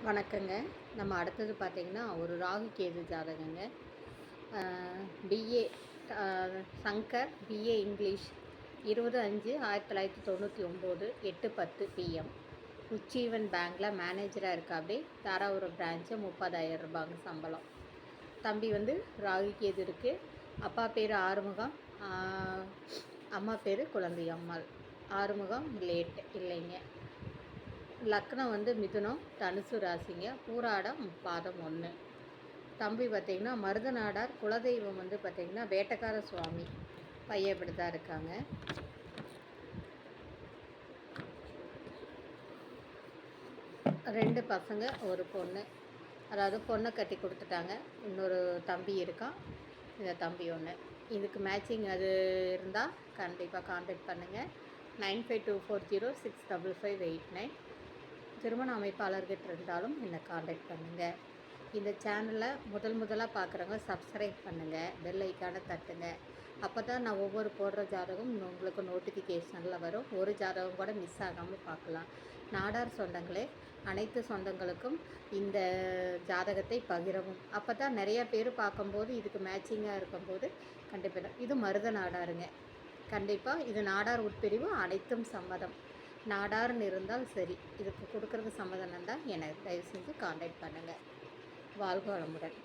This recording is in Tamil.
வணக்கங்க. நம்ம அடுத்தது பார்த்திங்கன்னா ஒரு ராகு கேது ஜாதகங்க. BA Shankar BA English 20/5/1999 8:10 PM உச்சீவன் பேங்க்கில் மேனேஜராக இருக்காப்படி. தாராபுரம் பிரான்ச்சு 30,000 ரூபாங்க சம்பளம். தம்பி வந்து ராகு கேது இருக்குது. அப்பா பேர் ஆறுமுகம், அம்மா பேர் குழந்தை அம்மாள். ஆறுமுகம் லேட் இல்லைங்க. லக்னம் வந்து மிதுனம், தனுசு ராசிங்க. பூராடம் பாதம் 1. தம்பி பார்த்திங்கன்னா மருதநாடார். குலதெய்வம் வந்து பார்த்திங்கன்னா வேட்டக்கார சுவாமி. பையன் இப்படி தான் இருக்காங்க. ரெண்டு பசங்க ஒரு பொண்ணு. அதாவது பொண்ணை கட்டி கொடுத்துட்டாங்க. இன்னொரு தம்பி இருக்கான். இந்த தம்பி ஒன்று. இதுக்கு மேட்சிங் அது இருந்தால் கண்டிப்பாக கான்டாக்ட் பண்ணுங்கள். 9524065589. திருமண அமைப்பாளர்கிட்ட இருந்தாலும் என்னை காண்டாக்ட் பண்ணுங்கள். இந்த சேனலை முதலாக பார்க்குறவங்க சப்ஸ்கிரைப் பண்ணுங்கள், பெல் ஐக்கானை தட்டுங்க. அப்போ தான் நான் ஒவ்வொரு போடுற ஜாதகம் உங்களுக்கு நோட்டிஃபிகேஷனில் வரும். ஒரு ஜாதகம் கூட மிஸ் ஆகாமல் பார்க்கலாம். நாடார் சொந்தங்களே, அனைத்து சொந்தங்களுக்கும் இந்த ஜாதகத்தை பகிரவும். அப்போ தான் நிறைய பேர் பார்க்கும்போது இதுக்கு மேட்சிங்காக இருக்கும்போது கண்டிப்பாக இது மருத நாடாருங்க. கண்டிப்பாக இது நாடார் உட்பிரிவு அனைத்தும் சம்மதம். நாடார்னு இருந்தால் சரி. இதுக்கு கொடுக்குறது சம்மதம் இருந்தால் என்னை தயவு செஞ்சு காண்டாக்ட் பண்ணுங்கள். வாழ்க வளமுடன்.